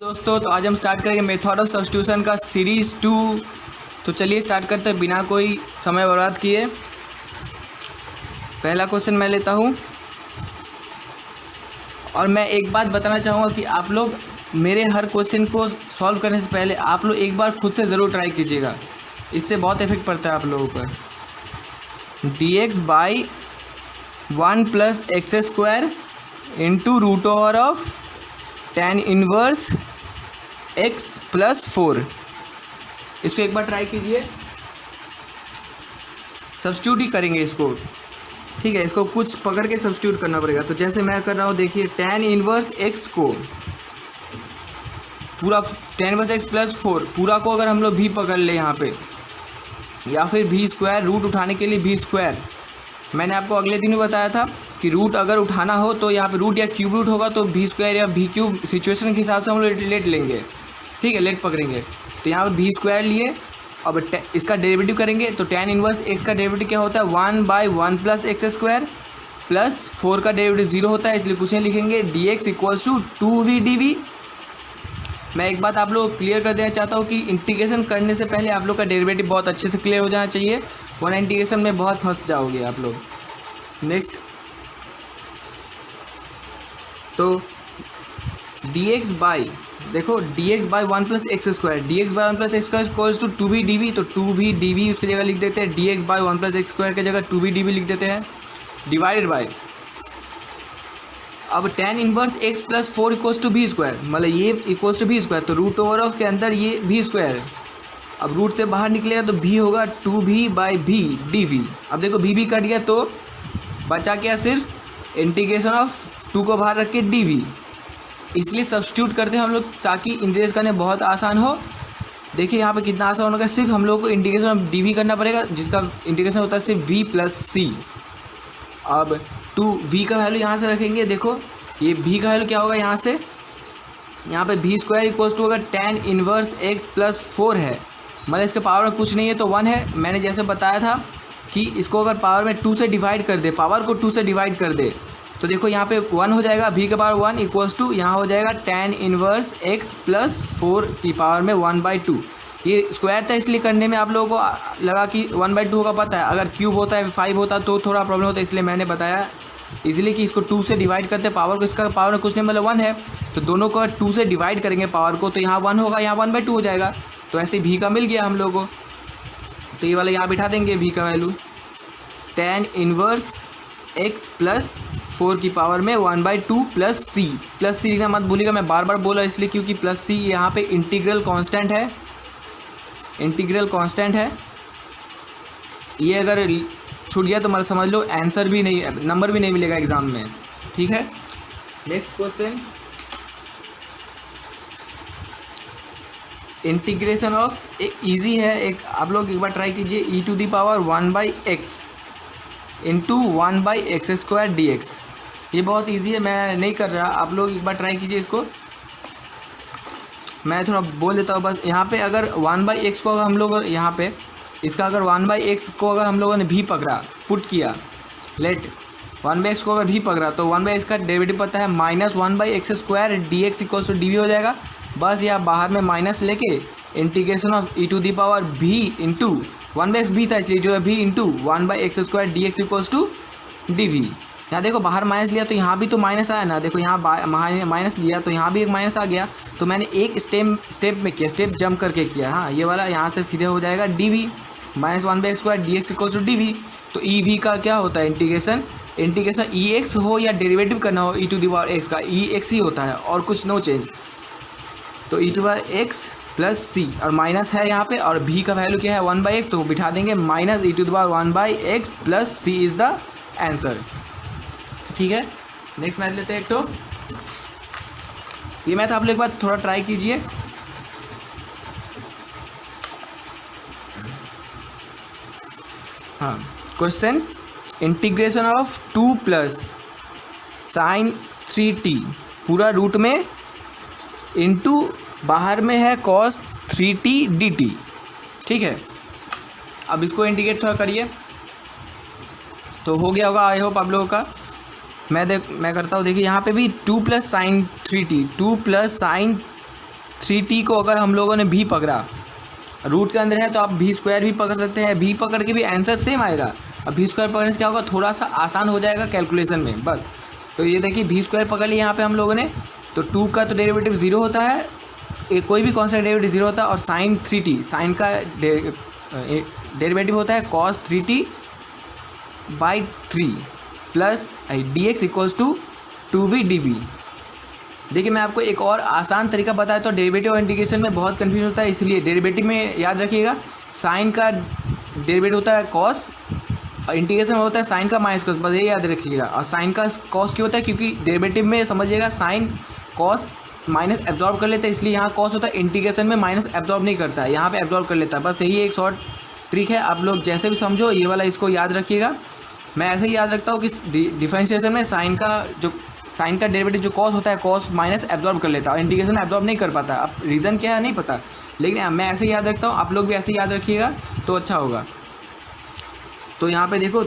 दोस्तों तो आज हम स्टार्ट करेंगे मेथड ऑफ सब्स्टिट्यूशन का सीरीज़ 2। तो चलिए स्टार्ट करते हैं बिना कोई समय बर्बाद किए। पहला क्वेश्चन मैं लेता हूँ और मैं एक बात बताना चाहूँगा कि आप लोग मेरे हर क्वेश्चन को सॉल्व करने से पहले आप लोग एक बार खुद से ज़रूर ट्राई कीजिएगा, इससे बहुत इफेक्ट पड़ता है आप लोगों पर। dx by 1 plus x square into root over of tan inverse x plus 4, इसको एक बार ट्राई कीजिए। सब्स्टिट्यूट ही करेंगे इसको, ठीक है। इसको कुछ पकड़ के सब्स्टिट्यूट करना पड़ेगा। तो जैसे मैं कर रहा हूँ, देखिए tan इनवर्स x को पूरा tan इनवर्स x प्लस 4 पूरा को अगर हम लोग भी पकड़ ले यहाँ पे, या फिर भी स्क्वायर रूट उठाने के लिए भी स्क्वायर, मैंने आपको अगले दिन भी बताया था कि रूट अगर उठाना हो तो यहाँ पे रूट या क्यूब रूट होगा तो भी स्क्वायर या भी क्यूब सिचुएशन के हिसाब से हम लोग लेट लेंगे, ठीक है, लेट पकड़ेंगे। तो यहाँ पे भी स्क्वायर लिए, अब इसका डेरिवेटिव करेंगे तो tan इनवर्स x का डेरिवेटिव क्या होता है 1 by 1 plus x square plus 4 का डेरिवेटिव 0 होता है, इसलिए कुछ नहीं लिखेंगे। dx equals to 2v dv। मैं एक बात आप लोग को क्लियर कर देना चाहता हूँ कि इंटीग्रेशन करने से पहले आप लोग का डेरिवेटिव बहुत अच्छे से क्लियर हो जाना चाहिए, वरना इंटीग्रेशन में बहुत फंस जाओगे आप लोग। नेक्स्ट, तो dx बाई, देखो dx by 1 plus x square, dx by 1 plus x square equals to 2v dv। तो 2v dv उसकी जगह लिख देते हैं, dx by 1 plus x square की जगह 2v dv लिख देते हैं, डिवाइडेड बाई, अब tan inverse x plus 4 equals to v square, मतलब ये इक्वल्स टू भी स्क्वायर, तो रूट ओवर ऑफ के अंदर ये भी स्क्वायर, अब रूट से बाहर निकलेगा तो भी होगा 2v बाई भी dv। अब देखो भी कट गया तो बचा क्या, सिर्फ इंटीग्रेशन ऑफ 2 को बाहर रख के dv, इसलिए सब्स्टिट्यूट करते हैं हम लोग ताकि इंटीग्रेट करने बहुत आसान हो। देखिए यहाँ पे कितना आसान होगा, सिर्फ हम लोग को इंटीग्रेशन ऑफ dv करना पड़ेगा, जिसका इंटीग्रेशन होता है सिर्फ v प्लस c। अब 2v का वैल्यू यहाँ से रखेंगे, देखो ये v का वैल्यू क्या होगा, यहाँ से यहाँ पे भी स्क्वायर इक्वल्स टू होगा tan इनवर्स x प्लस 4 है, मतलब इसके पावर में कुछ नहीं है तो 1 है। मैंने जैसे बताया था कि इसको अगर पावर में 2 से डिवाइड कर दे, पावर को 2 से डिवाइड कर दे, तो देखो यहाँ पे 1 हो जाएगा, v का पावर 1 इक्वल्स टू यहाँ हो जाएगा tan इनवर्स x प्लस 4 की पावर में 1/2। ये स्क्वायर था इसलिए करने में आप लोगों को लगा कि 1/2 होगा, पता है अगर क्यूब होता है 5 होता तो थोड़ा प्रॉब्लम होता है, इसलिए मैंने बताया इजीली कि इसको 2 से डिवाइड करते पावर को, इसका पावर में कुछ नहीं मतलब 1 है, तो दोनों को 2 से डिवाइड करेंगे पावर को, तो यहाँ 1 होगा, यहाँ 1/2 हो जाएगा। तो ऐसे भी का मिल गया हम लोगों को, तो ये वाला यहाँ बिठा देंगे भी का value, tan inverse x plus 4 की पावर में 1/2 प्लस c, प्लस c लिखना मत भूलिएगा, मैं बार बार बोला इसलिए क्योंकि प्लस c यहाँ पे इंटीग्रल कांस्टेंट है, इंटीग्रल कांस्टेंट है, ये अगर छूट गया तो मतलब समझ लो आंसर भी नहीं, नंबर भी नहीं मिलेगा एग्जाम में, ठीक है। नेक्स्ट क्वेश्चन, इंटीग्रेशन ऑफ, एक इजी है, एक आप लोग एक बार ट्राई कीजिए, e to the power 1/x into 1/x square dx। ये बहुत इजी है, मैं नहीं कर रहा, आप लोग एक बार ट्राई कीजिए इसको। मैं थोड़ा बोल देता हूँ बस, यहाँ पे अगर 1/x को अगर हम लोग यहाँ पे इसका अगर 1/x को अगर हम लोगों ने भी पकड़ा, पुट किया, लेट 1/x को अगर भी पकड़ा तो 1/x का डेरिवेटिव पता है minus 1/x square dx equals to dv हो जाएगा। बस यहाँ बाहर में माइनस लेके integration of e to the power v into 1/x भी था इसलिए जो है भी into 1/x square dx equals to dv। यहाँ देखो बाहर माइनस लिया तो यहाँ भी तो माइनस आया ना, देखो यहाँ माइनस लिया तो यहाँ भी एक माइनस आ गया, तो मैंने एक स्टेप में किया, स्टेप जंप करके किया, हाँ ये वाला यहाँ से सीधे हो जाएगा dv minus 1/x square dx equals to dv। तो ev का क्या होता है इंटीग्रेशन, इंटीग्रेशन ex हो या डेरिवेटिव करना हो e to the power x का, ex ही होता है और कुछ नो चेंज। तो e to power x plus c और माइनस है यहाँ पे, और v का वैल्यू क्या है 1/x, तो बिठा देंगे minus e to the power 1/x plus c is the answer, ठीक है। नेक्स्ट मैथ लेते हैं एक, तो ये मैथ आप लोग एक बार थोड़ा ट्राई कीजिए। हाँ, question, integration of 2 plus sine 3t पूरा रूट में इंटू बाहर में है cos 3t dt, ठीक है। अब इसको इंटीग्रेट थोड़ा करिए तो हो गया होगा, आई होप आप लोगों का। मैं करता हूँ, देखिए यहाँ पे भी 2 plus sine 3t, 2 plus sine 3t को अगर हम लोगों ने भी पकड़ा, रूट के अंदर है तो आप भी स्क्वायर भी पकड़ सकते हैं, भी पकड़ के भी आंसर सेम आएगा। अब भी स्क्वायर पकड़ने से क्या होगा, थोड़ा सा आसान हो जाएगा कैलकुलेशन में बस। तो ये देखिए भी स्क्वायर पकड़ लिया यहाँ पे हम लोगों ने, तो 2 का तो डेरिवेटिव 0 होता है, एक कोई भी कॉन्स्टेंट डेरिवेटिव 0 होता है। और साइन 3t, साइन का डेरिवेटिव होता है cos 3t/3 plus dx equals to 2v dv। देखिए मैं आपको एक और आसान तरीका बताया, तो डेरिवेटिव और इंटीग्रेशन में बहुत कन्फ्यूजन होता है, इसलिए डेरिवेटिव में याद रखिएगा साइन का डेरिवेटिव होता है cos, और इंटीग्रेशन में होता है साइन का माइनस cos, बस ये याद रखिएगा। और साइन का cos क्यों होता है, क्योंकि डेरिवेटिव में समझिएगा साइन cos माइनस एब्जॉर्ब कर लेता है, इसलिए यहाँ cos होता है, इंटीग्रेशन में माइनस एब्जॉर्ब नहीं करता है, यहाँ पे एब्जॉर्ब कर लेता है। बस यही एक शॉर्ट ट्रिक है, आप लोग जैसे भी समझो ये वाला इसको याद रखिएगा। मैं ऐसे ही याद रखता हूँ कि डिफरेंशिएशन में साइन का डेरिवेटिव जो cos होता है cos माइनस एब्जॉर्ब कर लेता है, और इंटीग्रेशन एब्जॉर्ब नहीं कर पाता। अब रीज़न क्या है नहीं पता, लेकिन मैं ऐसे ही याद रखता हूँ, आप लोग भी ऐसे ही याद रखिएगा तो अच्छा होगा। तो यहाँ पे देखो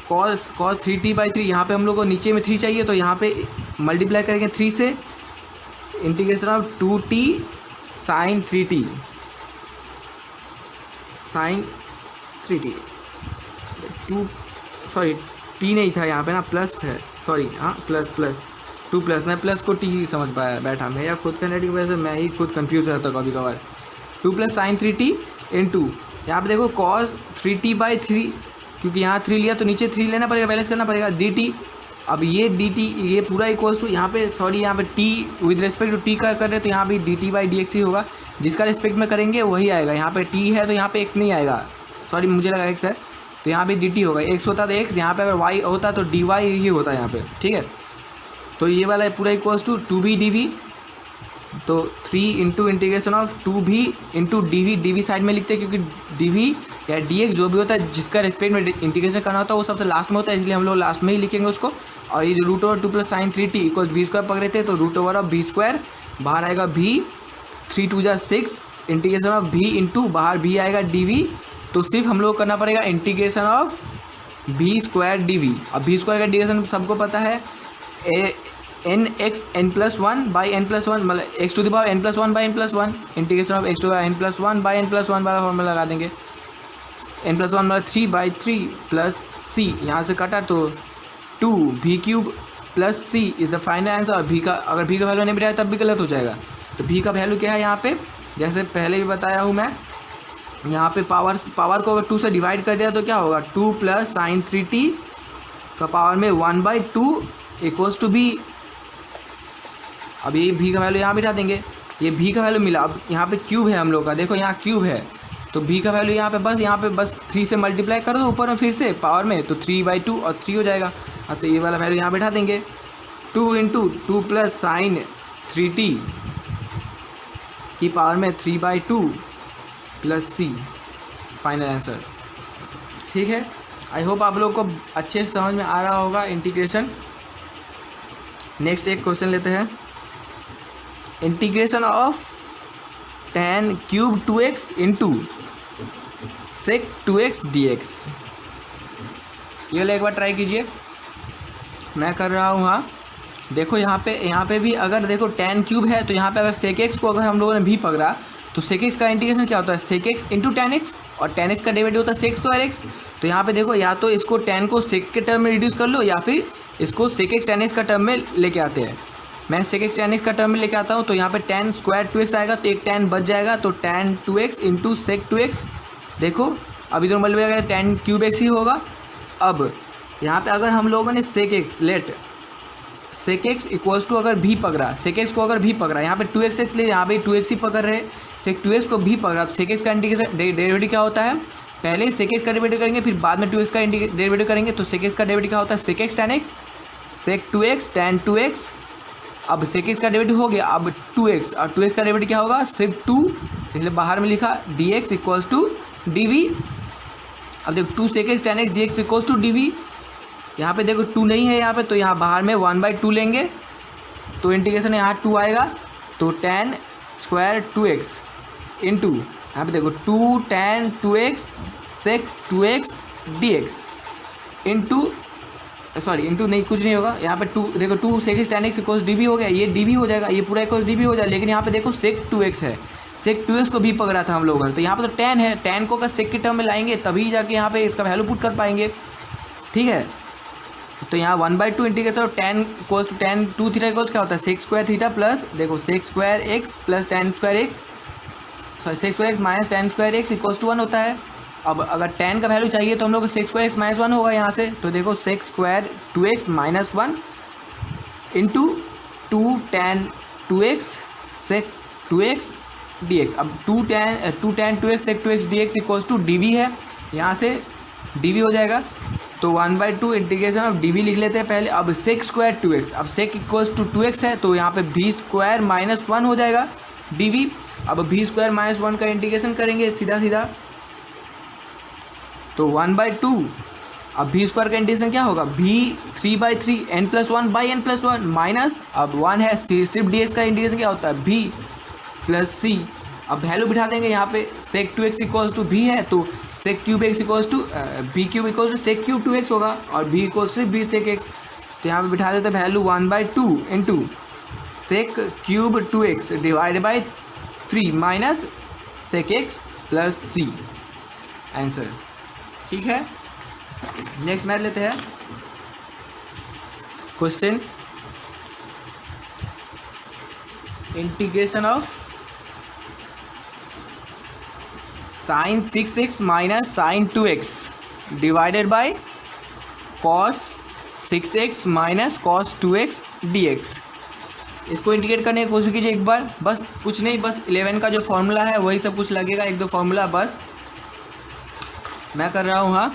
cos 3t/3, यहाँ पे हम लोग को नीचे में 3 चाहिए, तो यहाँ पे मल्टीप्लाई करेंगे 3 से, integration of 2t sign 3t T नहीं था यहाँ पे ना, प्लस है, सॉरी हाँ प्लस 2 प्लस, मैं प्लस को टी समझ पाया बैठा, मेरा खुद का नेट की वजह से मैं ही खुद कंफ्यूज रहता हूँ कभी कभार। 2 प्लस साइन 3t इंटू यहाँ पे देखो cos 3t/3, क्योंकि यहाँ 3 लिया तो नीचे 3 लेना पड़ेगा, बैलेंस करना पड़ेगा, dt। अब ये dt ये पूरा इक्वल्स टू यहाँ पे, सॉरी यहाँ पे t with respect to t का कर रहे हैं, तो यहाँ भी dt/dx ही होगा, जिसका रिस्पेक्ट में करेंगे वही आएगा। यहाँ पे t है तो यहाँ पे x नहीं आएगा, सॉरी मुझे लगा x है, तो यहाँ पे dt होगा, x होता तो x, यहाँ पे अगर y होता तो dy ही होता यहाँ पे, ठीक है। तो ये वाला पूरा इक्वल्स टू 2v dv, तो 3 into integration of 2v into dv side में लिखते हैं, क्योंकि dv या dx जो भी होता है जिसका रेस्पेक्ट में इंटीग्रेशन करना होता है वो सबसे लास्ट में होता है, इसलिए हम लोग लास्ट में ही लिखेंगे उसको। और ये जो root over 2 plus sine 3t equal v square पकड़े थे, तो root over of v square, बाहर आएगा v, 3 2 जा 6, इंटीग्रेशन ऑफ v इंटू बाहर v आएगा dv, तो सिर्फ हम लोग करना पड़ेगा integration of v square dv। अब v स्क्वायर का इंटीग्रेशन सबको पता है, n(x(n+1/n+1) मतलब x⁴n+1/n+1, इंटीग्रेशन ऑफ x⁴n+1/n+1 वाला फॉर्मूला लगा देंगे, n+1 मतलब 3/3 प्लस c, यहाँ से कटा तो 2v³ plus c is the final answer. और v का अगर v का वैल्यू नहीं बताया तब भी गलत हो जाएगा, तो v का वैल्यू क्या है यहाँ पे, जैसे पहले भी बताया हूँ मैं, यहाँ पे पावर को अगर 2 से डिवाइड कर दिया तो क्या होगा, 2 प्लस साइन 3t का पावर में 1/2 इक्वल्स टू v। अब ये v का वैल्यू यहाँ बिठा देंगे, ये v का वैल्यू मिला। अब यहाँ पे क्यूब है हम लोग का, देखो यहाँ क्यूब है, तो v का वैल्यू यहाँ पे बस 3 से मल्टीप्लाई कर दो ऊपर में फिर से पावर में, तो 3/2 और 3 हो जाएगा। अब तो ये वाला वैल्यू यहाँ बिठा देंगे, 2 इंटू 2 प्लस साइन 3t की पावर में 3/2 प्लस c, फाइनल आंसर। ठीक है, आई होप आप लोग को अच्छे से समझ में आ रहा होगा इंटीग्रेशन। नेक्स्ट एक क्वेश्चन लेते हैं, integration of tan³ 2x into sec2x dx। ये वाला एक बार ट्राई कीजिए, मैं कर रहा हूँ। हाँ देखो यहाँ पे भी अगर देखो tan³ है, तो यहाँ पे अगर sec(x) को अगर हम लोगों ने भी पकड़ा तो sec(x) का इंटीग्रेशन क्या होता है, sec(x) इंटू tan(x), और tan(x) का डेरिवेटिव होता है sec²x। तो यहाँ पे देखो या तो इसको tan को sec के टर्म में रिड्यूस कर लो, या फिर इसको sec(x) tan(x) का टर्म में लेके आते हैं। मैं sec(x) tan(x) का टर्म में लेके आता हूँ, तो यहाँ पे tan² 2x आएगा, तो एक tan बच जाएगा, तो tan2x इंटू sec2x। देखो अभी तो मल्टीप्लाई करें tan³ ही होगा। अब यहाँ पे अगर हम लोगों ने sec(x) इक्वल्स टू अगर भी पकड़ा, sec(x) को अगर भी पकड़ा, यहाँ पे 2x है इसलिए यहाँ पे 2x ही पकड़ रहे, sec2x को भी पकड़ा, तो sec(x) का इंटीग्रेशन डेरिवेटिव क्या होता है, पहले sec(x) का डेरिवेटिव करेंगे फिर बाद में 2x का डेरिवेटिव करेंगे। तो sec(x) का डेरिवेटिव क्या होता है, sec(x) tan(x), sec2x tan2x। अब sec(x) का डेरिवेटिव हो गया, अब 2x, और 2x का डेरिवेटिव क्या होगा, सिर्फ 2, इसलिए बाहर में लिखा dx इक्वल्स टू dv। अब देखो 2 sec(x) tan(x) dx equals to dv। यहाँ पे देखो 2 नहीं है यहाँ पे, तो यहाँ बाहर में 1/2 लेंगे, तो इंटीग्रेशन यहाँ 2 आएगा, तो tan² 2x इंटू यहाँ पे देखो 2 tan 2x sec2x dx into sorry into नहीं, कुछ नहीं होगा यहाँ पे 2, देखो 2 sec x tan x equals D हो गया, ये डी हो जाएगा, ये पूरा इक्वल्स डी हो जाएगा। लेकिन यहाँ पे देखो sec 2x है, sec 2x को भी पकड़ा था हम लोगों ने, तो यहाँ पे तो tan है, tan को अगर sec की टर्म में लाएंगे तभी जाके यहाँ पे इसका वैल्यू पुट कर पाएंगे, ठीक है। तो यहाँ 1/2 integration of tan equals to tan 2 theta इक्वल्स क्या होता है sec स्क्वायर थीटा प्लस देखो sec square x plus tan square x, sorry sec square x minus tan square x equals to 1 होता है। अब अगर tan का वैल्यू चाहिए तो हम लोग sec स्क्वायर x माइनस 1 होगा यहाँ से, तो देखो sec square 2x minus 1 into 2 tan 2x sec 2x dx। अब 2 tan 2x sec 2x dx equals to dv है, यहाँ से dv हो जाएगा, तो 1/2 इंटीग्रेशन ऑफ dv लिख लेते हैं पहले। अब sec स्क्वायर 2x, अब sec इक्वल्स टू 2x है तो यहाँ पे v स्क्वायर माइनस 1 हो जाएगा dv। अब v स्क्वायर माइनस 1 का इंटीग्रेशन करेंगे सीधा सीधा, तो 1/2, अब v स्क्वायर का इंटीग्रेशन क्या होगा v 3/3 n+1/n+1 माइनस, अब 1 है सिर्फ dx का इंटीग्रेशन क्या होता है v प्लस c। अब वैल्यू बिठा देंगे यहाँ पे sec 2x equals to v है तो sec cube x equals to v cube equals to sec cube 2x होगा और v equals to v sec x, तो यहाँ पे बिठा देते हैं value 1/2 into sec cube 2x divide by 3 minus sec x plus c, answer, ठीक है। नेक्स्ट मैथ लेते हैं question, integration of sin 6x minus sin 2x divided by cos 6x minus cos 2x dx। इसको integrate करने की कोशिश कीजिए एक बार, बस कुछ नहीं, बस 11 का जो फॉर्मूला है वही सब कुछ लगेगा, एक दो फॉर्मूला बस मैं कर रहा हूँ। हाँ,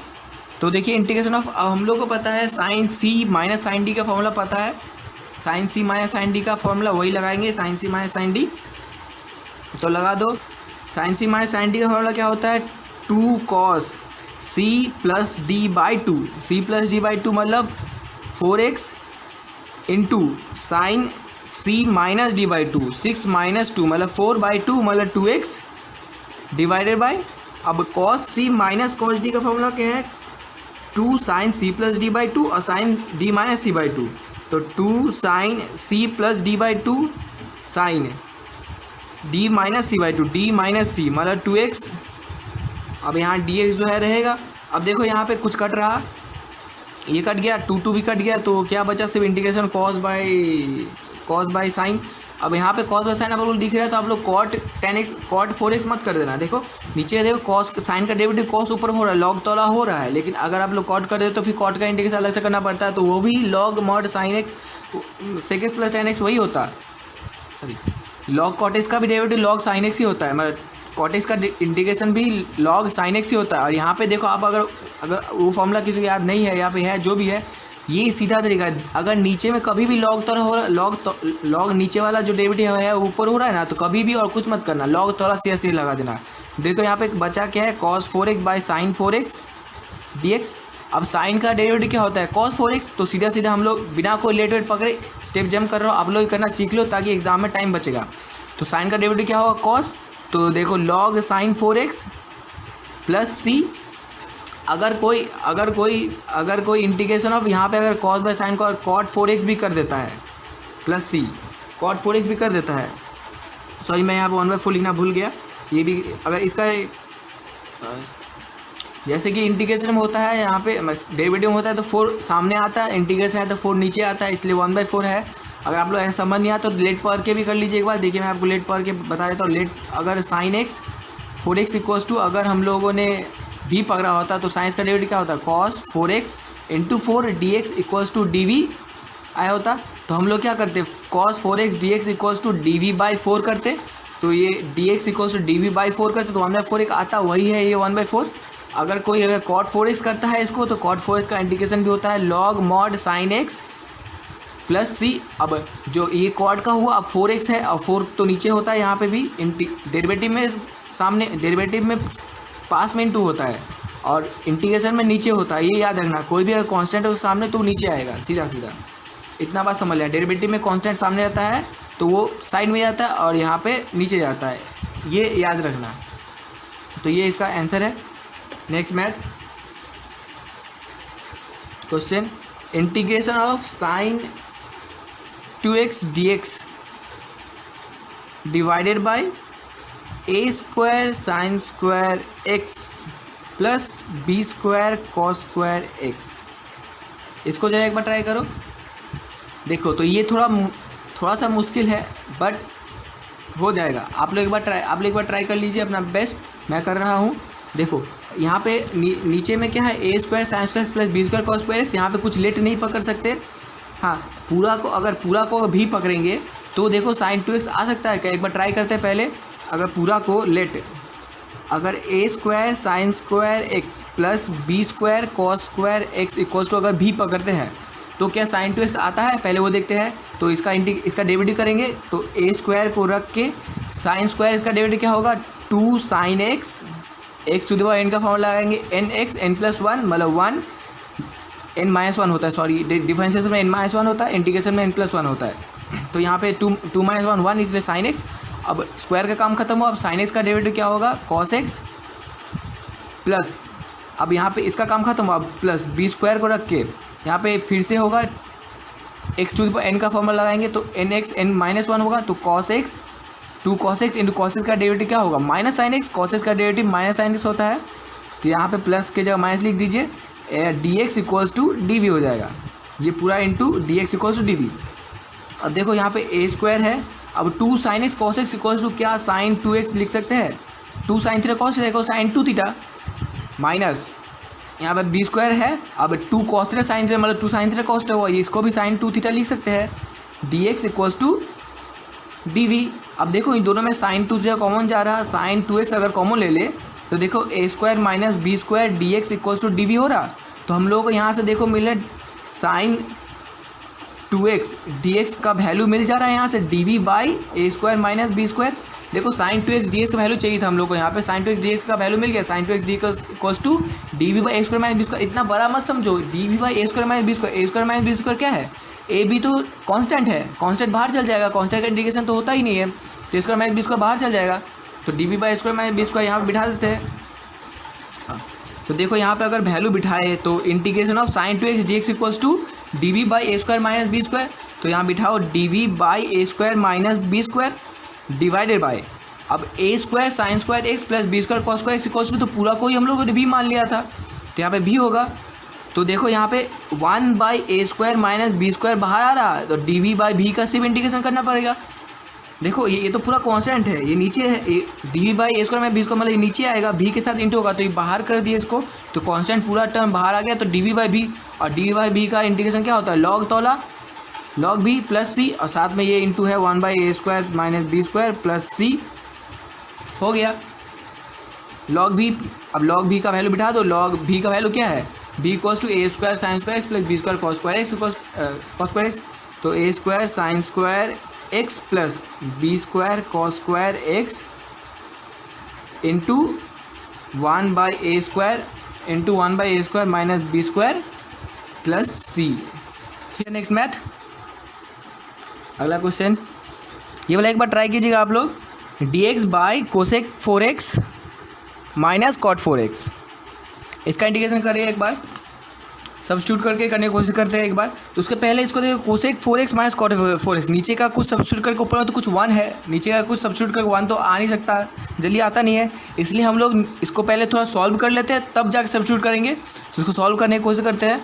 तो देखिए इंटीग्रेशन ऑफ, अब हम लोग को पता है sin c minus sin d का फॉर्मूला पता है, sin c minus sin d का फॉर्मूला वही लगाएंगे, sin c minus sin d, तो लगा दो। sin c minus sin d का फॉर्मूला क्या होता है 2 cos c plus d by 2, c plus d by 2 मतलब 4x into sine c minus d by 2, 6 minus 2 मतलब 4/2 मतलब 2x डिवाइडेड बाई, अब cos c minus cos d का formula क्या है 2 sine c plus d by 2 और sine d minus c by 2, तो 2 sine c plus d by 2 sine d minus c by 2, d minus c मतलब 2x। अब यहाँ dx जो है रहेगा। अब देखो यहाँ पे कुछ कट रहा, ये कट गया, 2 भी कट गया, तो क्या बचा सिर्फ इंटीग्रेशन cos बाई साइन। अब यहाँ पे cos बाई साइन आप लोग दिख रहा है तो आप लोग cot 4x मत कर देना। देखो नीचे देखो cos साइन का डेरिवेटिव cos ऊपर हो रहा है, log तौला हो रहा है, लेकिन अगर आप लोग cot कर दे तो फिर cot का इंटीग्रेशन अलग से करना पड़ता है, तो वो भी log mod sin x sec x plus tan x वही होता है। सॉरी, log cot x का भी डेरिवेटिव log sin x ही होता है, मतलब cot x का इंटीग्रेशन भी log sin x ही होता है। और यहाँ पे देखो आप अगर वो फॉर्मूला किसी को याद नहीं है, यहाँ पे है जो भी है, ये सीधा तरीका है। अगर नीचे में कभी भी log तौला हो रहा, log नीचे वाला जो डेरिवेटिव है ऊपर हो रहा है ना, तो कभी भी और कुछ मत करना, log तौला सीधा लगा देना। देखो यहाँ पे बचा क्या है cos 4x by sine 4x dx। अब साइन का डेरिवेटिव क्या होता है cos 4x, तो सीधा सीधा हम लोग बिना कोई रिलेटेड पकड़े स्टेप जंप कर रहे हो, आप लोग करना सीख लो ताकि एग्जाम में टाइम बचेगा। तो साइन का डेरिवेटिव क्या होगा cos, तो देखो log sign 4x plus c। अगर कोई इंटीग्रेशन ऑफ यहाँ पे अगर cos बाय साइन को cot 4x भी कर देता है प्लस c, cot 4x भी कर देता है, सॉरी मैं यहाँ पे 1/4 लिखना भूल गया, ये भी अगर इसका जैसे कि इंटीग्रेशन में होता है, यहाँ पे डेरिवेटिव होता है तो 4 सामने आता है, इंटीग्रेशन है तो 4 नीचे आता है, इसलिए 1/4 है। अगर आप लोग ऐसा समझ नहीं आता तो लेट पढ़ के भी कर लीजिए एक बार। देखिए मैं आपको लेट पढ़ के बता देता हूँ। लेट अगर sign x 4x equals to, अगर हम लोगों ने भी पकड़ा होता तो साइंस का डेरिवेटिव क्या होता है cos 4x into 4 dx equals to dv आया होता, तो हम लोग क्या करते cos 4x dx equals to dv by 4 करते, तो ये dx equals to dv by 4 करते तो 1/4 एक आता वही है ये 1/4। अगर कोई अगर cot 4x करता है इसको, तो cot 4x का इंटीग्रेशन भी होता है log mod sin x plus c। अब जो ये cot का हुआ, अब 4x है और 4 तो नीचे होता है, यहाँ पे भी डेरिवेटिव में सामने, डेरिवेटिव में पास में इंटू होता है और इंटीग्रेशन में नीचे होता है, ये याद रखना। कोई भी अगर कांस्टेंट है उस सामने तो नीचे आएगा सीधा सीधा, इतना बात समझ लिया। डेरिवेटिव में कांस्टेंट सामने आता है तो वो साइड में जाता है और यहाँ पे नीचे जाता है, ये याद रखना। तो ये इसका आंसर है। Next math question, integration of sine 2x dx divided by a square sine square x plus b square cos square x. इसको जरा एक बार ट्राई करो। देखो तो ये थोड़ा सा मुश्किल है बट हो जाएगा। आप लोग एक बार ट्राई कर लीजिए अपना बेस्ट। मैं कर रहा हूँ। देखो यहाँ पे नीचे में क्या है, a square sine square plus b square cos square x. यहाँ पे कुछ लेट नहीं पकड़ सकते। हाँ, अगर पूरा को भी पकड़ेंगे तो देखो साइन 2x आ सकता है क्या, एक बार ट्राई करते हैं पहले। अगर पूरा को लेट, अगर a square sine square x plus b square cos square x equal to अगर भी पकड़ते हैं तो क्या साइन 2x आता है, पहले वो देखते हैं। तो इसका डेरिवेटिव करेंगे तो ए स्क्वायर को रख के साइन स्क्वायर, इसका डेरिवेटिव क्या होगा 2 sine x, x to the power n का फॉर्मूला लगाएंगे एन एक्स एन प्लस 1 मतलब 1 एन माइनस 1 होता है। सॉरी, डिफरेंशिएशन में एन माइनस 1 होता है, इंटीग्रेशन में एन प्लस 1 होता है। तो यहाँ पे 2 माइनस 1 1 इसलिए साइन एक्स। अब स्क्वायर का काम खत्म हुआ। अब साइन एक्स का डेरिवेटिव क्या होगा कॉस एक्स प्लस, अब यहाँ पे इसका काम खत्म हुआ। अब प्लस बी स्क्वायर को रख के यहाँ पे फिर से होगा x to the power n का फॉर्मूला लगाएंगे तो एन एक्स एन माइनस 1 होगा। तो cos x 2 cos x into cos x का डेरिवेटिव क्या होगा minus sine x. Cos x का डेरिवेटिव माइनस साइन एक्स होता है तो यहाँ पे प्लस के जगह माइनस लिख दीजिए। D x equals to d v हो जाएगा ये पूरा into d x equals to d v. अब देखो यहाँ पे ए स्क्वायर है। अब 2 sine x cos x equals to क्या साइन 2x लिख सकते हैं। 2 sine theta cos theta sine 2 theta minus यहाँ पे बी स्क्वायर है। अब 2 कॉस थीटा साइन थीटा मतलब 2 साइन थीटा कॉस हुआ, इसको भी साइन 2 थीटा लिख सकते हैं। D x equals to d v. अब देखो इन दोनों में साइन 2 थीटा कॉमन जा रहा है। साइन 2x अगर कॉमन ले ले तो देखो a square minus b square d x equals to d v हो रहा। तो हम लोगों को यहाँ से देखो मिल रहा है साइन 2x dx का वैल्यू मिल जा रहा है यहाँ से d v by a square minus b square. देखो साइन 2x dx का वैल्यू चाहिए था हम लोग को, यहाँ पे साइन 2x dx का वैल्यू मिल गया। Sine 2x dx equals to d v by a square minus b square. इतना बड़ा मत समझो, d v by a square minus b square. A square minus b square क्या है, ए बी तो कांस्टेंट है, कांस्टेंट बाहर चल जाएगा, कांस्टेंट का इंटीग्रेशन तो होता ही नहीं है तो स्क्वायर माइनस बी स्क्वायर बाहर चल जाएगा। तो d v by a square minus b square यहाँ पर बिठा देते हैं। तो देखो यहाँ पे अगर वैल्यू बिठाए तो integration of sine 2x dx equals to d v by a square minus b square. तो यहाँ बिठाओ d v by a square minus b square divided by, अब a square sine square x plus b square cos square x equals to, तो पूरा को ही हम लोगों ने भी मान लिया था तो यहाँ पे भी होगा। तो देखो यहाँ पे 1 by a square minus b square बाहर आ रहा है तो डी वी बाई भी का सिर्फ इंटीग्रेशन करना पड़ेगा। देखो ये तो पूरा कांस्टेंट है, ये नीचे है d v by a square में बी स्क्वायर मतलब ये नीचे आएगा, भी के साथ इंटू होगा तो ये बाहर कर दिए इसको तो कांस्टेंट पूरा टर्म बाहर आ गया। तो डी वी बाई भी, और डी वी बाई बी का इंटीग्रेशन क्या होता है लॉग तौला लॉग बी प्लस सी, और साथ में ये इंटू है 1 by a square minus b square plus c हो गया लॉग भी। अब लॉग भी का वैल्यू बिठा दो, लॉग भी का वैल्यू क्या है b equals to a square sine square x plus b square cos square x equals cos square x. तो a square sine square x plus b square cos square x into 1 by a square into 1 by a square minus b square plus c. ठीक है, next math अगला question ये वाला एक बार try कीजिएगा आप लोग। D x by cosec 4x minus cot 4x, इसका इंटीग्रेशन करिए एक बार, सब्स्टिट्यूट करके करने की कोशिश करते हैं एक बार। तो उसके पहले इसको देखो cosec 4x minus cot 4x, नीचे का कुछ सब्स्टिट्यूट करके ऊपर में तो कुछ 1 है, नीचे का कुछ सब्स्टिट्यूट करके 1 तो आ नहीं सकता, जल्दी आता नहीं है, इसलिए हम लोग इसको पहले थोड़ा सॉल्व कर लेते हैं तब जाके सब्स्टिट्यूट करेंगे। तो इसको सॉल्व करने की कोशिश करते हैं।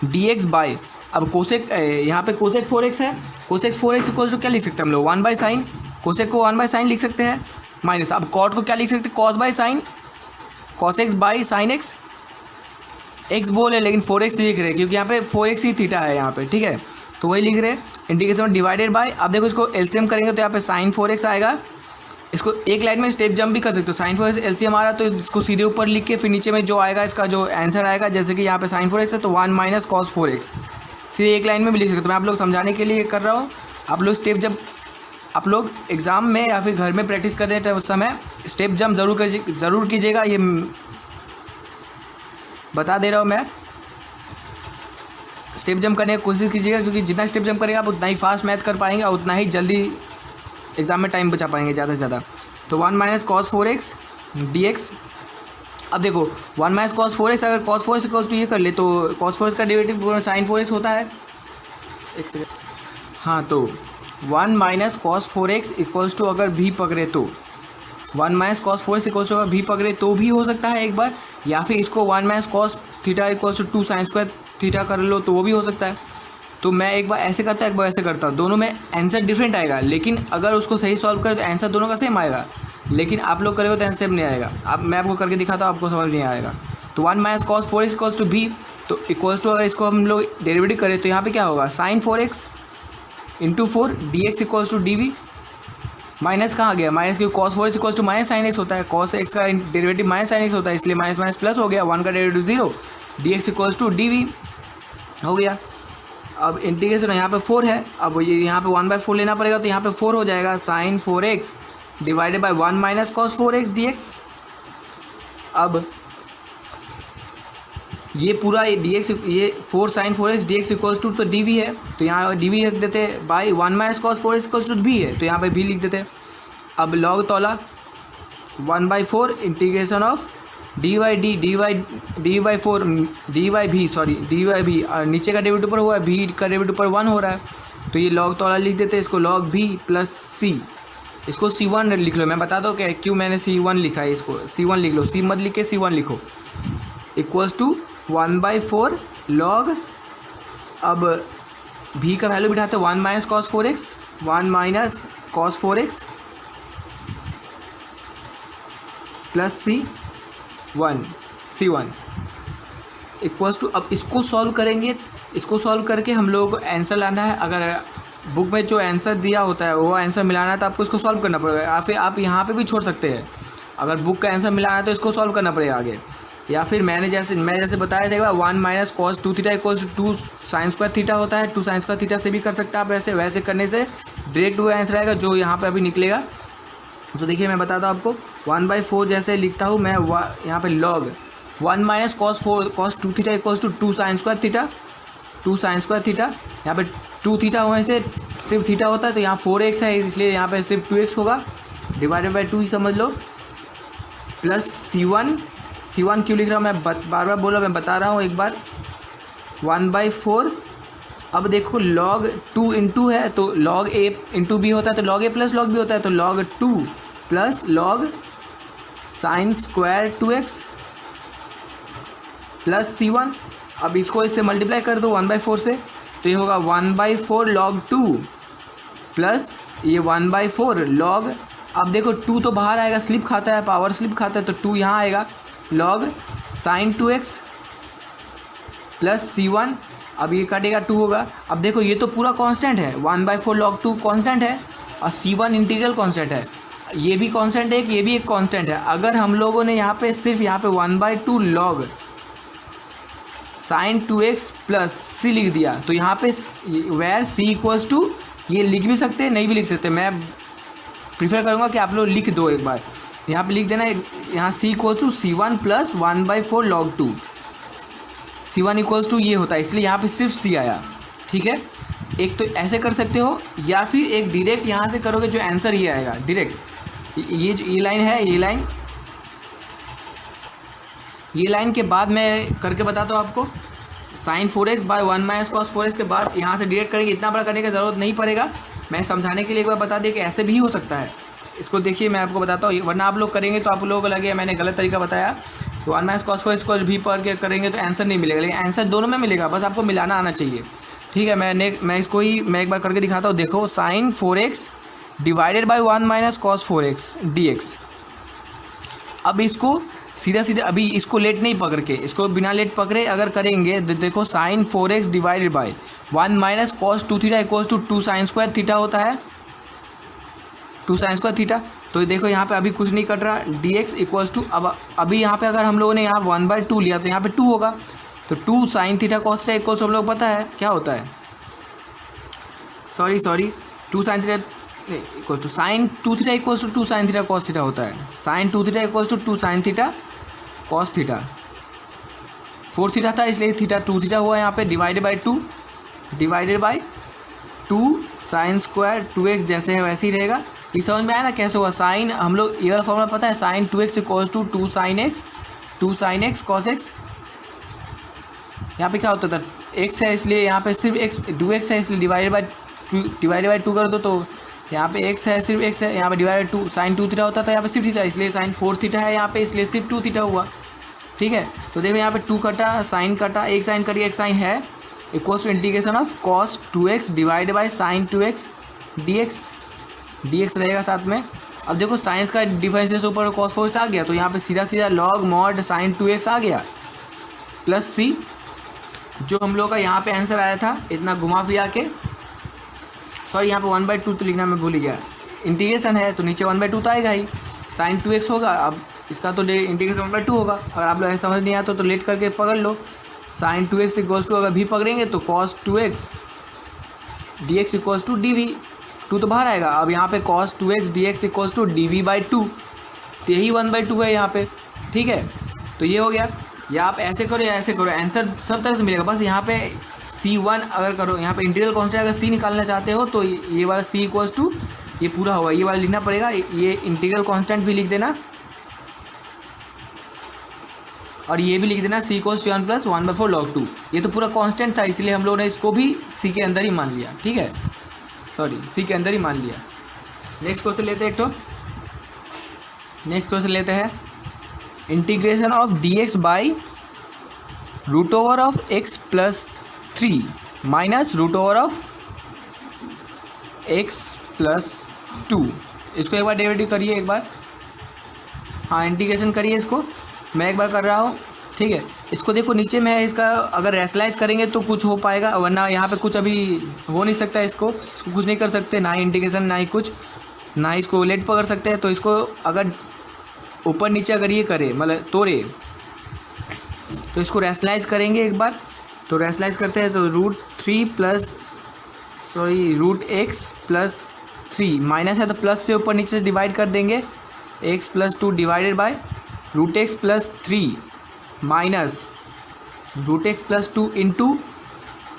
डी एक्स बाई, अब कोसेक यहाँ पे कोसेक 4x है, कोसेक 4x इक्वल टू क्या लिख सकते हैं हम लोग 1 बाई साइन, कोसेक को 1 बाई साइन लिख सकते हैं माइनस, अब कॉट को क्या लिख सकते हैं cos by sine, cos x by sine x, x बोल है लेकिन 4x लिख रहे हैं क्योंकि यहाँ पे 4x ही थीटा है यहाँ पे, ठीक है तो वही लिख रहे हैं। इंटीग्रेशन डिवाइडेड बाय, अब देखो इसको एलसीएम करेंगे तो यहाँ पे साइन 4x आएगा, इसको एक लाइन में स्टेप जंप भी कर सकते हो। साइन 4x एलसीएम आ रहा तो इसको सीधे ऊपर लिख के फिर नीचे में जो आएगा इसका जो आंसर आएगा, जैसे कि यहाँ पे साइन 4x है तो 1 माइनस कॉस 4x, सीधे एक लाइन में भी लिख सकते हो। मैं आप लोग समझाने के लिए कर रहा हूँ, आप लोग स्टेप जब आप लोग एग्ज़ाम में या फिर घर में प्रैक्टिस कर रहे थे उस समय स्टेप जंप ज़रूर कीजिएगा, ये बता दे रहा हूँ मैं। स्टेप जंप करने की कोशिश कीजिएगा क्योंकि जितना स्टेप जंप करेंगे आप उतना ही फास्ट मैथ कर पाएंगे और उतना ही जल्दी एग्ज़ाम में टाइम बचा पाएंगे ज़्यादा से ज़्यादा। तो 1 माइनस कॉस 4x dx अब देखो 1 माइनस कॉस 4x, अगर कॉस 4x इक्वल्स टू ये कर ले तो कॉस 4x का डेरिवेटिव साइन 4x होता है। एक सेकेंड, हाँ तो 1 minus cos 4x equals to अगर भी पकड़े तो 1 minus cos 4x equals to अगर भी पकड़े तो भी हो सकता है एक बार, या फिर इसको 1 minus cos theta equals to 2 sine square theta कर लो तो वो भी हो सकता है। तो मैं एक बार ऐसे करता एक बार ऐसे करता, दोनों में आंसर डिफरेंट आएगा, लेकिन अगर उसको सही सॉल्व करें तो आंसर दोनों का सेम आएगा, लेकिन आप लोग करेंगे तो आंसर सेम नहीं आएगा। अब मैं आपको करके दिखाता हूँ, आपको समझ नहीं आएगा। तो 1 minus cos 4x equals to भी, तो इक्वल्स टू अगर इसको हम लोग डेरिवेटिव करें तो यहाँ पे क्या होगा, sine 4x into 4 dx equals to d v. Minus कहाँ गया, माइनस, क्योंकि cos 4x equals to minus sine x होता है, कॉस x का डेरिवेटिव माइनस साइन x होता है, इसलिए माइनस माइनस प्लस हो गया, 1 का derivative 0, dx equals to d v हो गया। अब इंटीग्रेशन यहाँ पे 4 है, अब ये यहाँ पे 1/4 लेना पड़ेगा, तो यहाँ पे 4 हो जाएगा sine 4x divided by 1 minus cos 4x dx। अब ये पूरा dx, ये 4 sine 4x dx equals to तो dv है, तो यहाँ dv लिख देते by 1 minus cos 4x equals to भी है, तो यहाँ पे भी लिख देते। अब लॉग तौला 1/4 integration of D by 4 D by भी, सॉरी डी बाई भी, और नीचे का डेरिवेटिव पर हुआ है, भी का डेरिवेटिव पर 1 हो रहा है, तो ये लॉग तौला लिख देते, इसको लॉग भी प्लस सी, इसको C1 लिख लो। मैं बता दो कि क्यों मैंने C1 लिखा है, इसको C1 लिख लो, C मत लिख के C1 लिखो, इक्वल्स टू 1/4 लॉग, अब भी का वैल्यू बिठाते 1 minus cos 4x, 1 minus cos 4x plus C1 equals to, अब इसको सॉल्व करेंगे, इसको सॉल्व करके हम लोगों को आंसर लाना है। अगर बुक में जो आंसर दिया होता है वो आंसर मिलाना है तो आपको इसको सॉल्व करना पड़ेगा, या फिर आप यहाँ पे भी छोड़ सकते हैं। अगर बुक का आंसर मिलाना है तो इसको सॉल्व करना पड़ेगा आगे, या फिर मैं जैसे बताया था 1 minus cos 2 theta equals to 2 sine square theta होता है, 2 साइन स्क्वायर थीटा से भी कर सकते हैं आप, वैसे करने से डायरेक्ट वो आंसर आएगा जो यहाँ पे अभी निकलेगा। तो देखिए मैं बताता हूँ आपको, 1/4 जैसे लिखता हूँ मैं, यहाँ पे log 1 minus cos 2 theta equals to 2 sine square theta, 2 sine square theta, यहाँ पे 2 थीटा होने से सिर्फ थीटा होता है, तो यहाँ 4x है इसलिए यहाँ पे सिर्फ 2x होगा, डिवाइडेड बाई 2 ही समझ लो, प्लस C1 क्यों लिख रहा हूँ मैं, बार बार बोला, मैं बता रहा हूँ एक बार, 1/4। अब देखो लॉग 2 इंटू है तो लॉग a इंटू बी होता है, तो log a plus log b होता है, तो log 2 plus log sine square 2x plus C1। अब इसको इससे मल्टीप्लाई कर दो 1/4 से, तो ये होगा 1/4 लॉग 2 प्लस ये 1/4 लॉग, अब देखो 2 तो बाहर आएगा, स्लिप खाता है, पावर स्लिप खाता है, तो 2 यहाँ आएगा, log sign 2x plus C1। अब ये कटेगा 2 होगा। अब देखो ये तो पूरा कांस्टेंट है, 1/4 लॉग 2 कांस्टेंट है और C1 इंटीग्रल कांस्टेंट है, ये भी कांस्टेंट है, ये भी एक कांस्टेंट है। अगर हम लोगों ने यहाँ पे सिर्फ यहाँ पे 1/2 लॉग साइन 2x प्लस सी लिख दिया, तो यहाँ पे वेयर C इक्वल्स टू, ये लिख भी सकते हैं नहीं भी लिख सकते, मैं प्रीफर करूँगा कि आप लोग लिख दो एक बार, यहाँ पे लिख देना, यहाँ C equals to C1 plus 1/4 log 2, C1 equals to ये होता है, इसलिए यहाँ पे सिर्फ C आया। ठीक है, एक तो ऐसे कर सकते हो, या फिर एक डायरेक्ट यहाँ से करोगे जो आंसर ये आएगा डायरेक्ट, ये जो ये लाइन है, ये लाइन के बाद मैं करके बताता हूँ आपको, sign 4x bye 1 minus cos 4x के बाद यहाँ से डायरेक्ट करेंगे, इतना बड़ा करने की ज़रूरत नहीं पड़ेगा, मैं समझाने के लिए एक बार बता दिया कि ऐसे भी हो सकता है। इसको देखिए मैं आपको बताता हूँ, वरना आप लोग करेंगे तो आप लोगों को लगेगा मैंने गलत तरीका बताया, तो 1 माइनस कॉस 4x को भी पर के करेंगे तो आंसर नहीं मिलेगा, लेकिन आंसर दोनों में मिलेगा, बस आपको मिलाना आना चाहिए। ठीक है, मैं इसको ही मैं एक बार करके दिखाता हूँ। देखो sine 4x divided by 1 minus cos 4x dx। अब इसको सीधा अभी इसको लेट नहीं पकड़ के, इसको बिना लेट पकड़े अगर करेंगे तो देखो sine 4x divided by 1 minus cos 2 theta equals to 2 sine square theta होता है, 2 साइन स्क्वायर थीटा। तो देखो यहाँ पे अभी कुछ नहीं कट रहा, dx इक्वल्स टू, अब अभी यहाँ पे अगर हम लोगों ने यहाँ 1/2 लिया तो यहाँ पे 2 होगा, तो 2 sine theta cos theta equals हम लोग पता है क्या होता है, sorry 2 sine theta equals to sine 2 theta equals to 2 sine theta cos theta होता है, sine 2 theta equals to 2 sine theta cos theta, 4 theta था इसलिए थीटा 2 थीटा हुआ यहाँ पे, divided by 2 sine square 2x जैसे है वैसे ही रहेगा। ये समझ में आया ना कैसे हुआ, साइन हम लोग ये वाला फॉर्मूला पता है, sine 2x equals to 2 sine x 2 sin x cos x। यहाँ पे क्या होता था, x है इसलिए यहाँ पे सिर्फ x 2x है इसलिए डिवाइडेड बाई 2 कर दो, तो यहाँ पे x है सिर्फ x है, यहाँ पे डिवाइडेड 2 sin 2 थीटा होता था, यहाँ पे सिर्फ थीटा इसलिए sin 4 थीटा है यहाँ पे, इसलिए सिर्फ 2 थीटा हुआ। ठीक है, तो देखो यहाँ पे 2 कटा, साइन कटा, एक साइन कटी एक साइन है, equals to integration of cos 2x divide by sin 2x dx रहेगा साथ में। अब देखो साइंस का डिफरेंशियल से ऊपर cos 4 आ गया, तो यहाँ पे सीधा सीधा log mod sin 2x आ गया प्लस c, जो हम लोग का यहाँ पे आंसर आया था इतना घुमा फिरा के। सॉरी यहाँ पे 1/2 तो लिखना मैं भूल ही गया, इंटीग्रेशन है तो नीचे 1/2 तो आएगा ही, sin 2x होगा। अब इसका तो इंटीग्रेशन 1/2 होगा। अगर आप लोग ऐसा समझ नहीं आता तो लेट करके पकड़ लो, sin 2x इक्वल्स टू अगर भी पकड़ेंगे तो cos 2x dx equals to dv, 2 तो बाहर आएगा। अब यहाँ पे cos 2x dx equals to dv/2, तो यही 1/2 है यहाँ पे। ठीक है, तो ये हो गया। या आप ऐसे करो या ऐसे करो, आंसर सब तरह से मिलेगा। बस यहाँ पे c1 अगर करो, यहाँ पे इंटीग्रल कांस्टेंट अगर c निकालना चाहते हो तो ये वाला c इक्वल्स टू ये पूरा होगा, ये वाला लिखना पड़ेगा, ये इंटीग्रल कांस्टेंट भी लिख देना और ये भी लिख देना c इक्वल्स टू 1 + 1/4 log 2। ये तो पूरा कांस्टेंट था इसलिए हम लोगों ने इसको भी c के अंदर ही मान लिया। ठीक है, सॉरी c के अंदर ही मान लिया। नेक्स्ट क्वेश्चन लेते हैं, एक तो नेक्स्ट क्वेश्चन लेते हैं, integration of dx by √ of x + 3 minus √ of x + 2। इसको एक बार डेरिवेटिव करिए एक बार, हाँ इंटीग्रेशन करिए इसको, मैं एक बार कर रहा हूँ। ठीक है, इसको देखो नीचे में है, इसका अगर रैशनलाइज करेंगे तो कुछ हो पाएगा, वरना यहाँ पे कुछ अभी हो नहीं सकता, इसको कुछ नहीं कर सकते, ना ही इंटीग्रेशन ना ही कुछ, ना ही इसको लेट पकड़ सकते हैं। तो इसको अगर ऊपर नीचे अगर ये करे मतलब तोड़े तो इसको रैशनलाइज करेंगे एक बार। तो रैशनलाइज करते हैं तो √x + 3 माइनस है तो प्लस से ऊपर नीचे से डिवाइड कर देंगे, x + 2 divided by √x + 3 minus √x + 2 into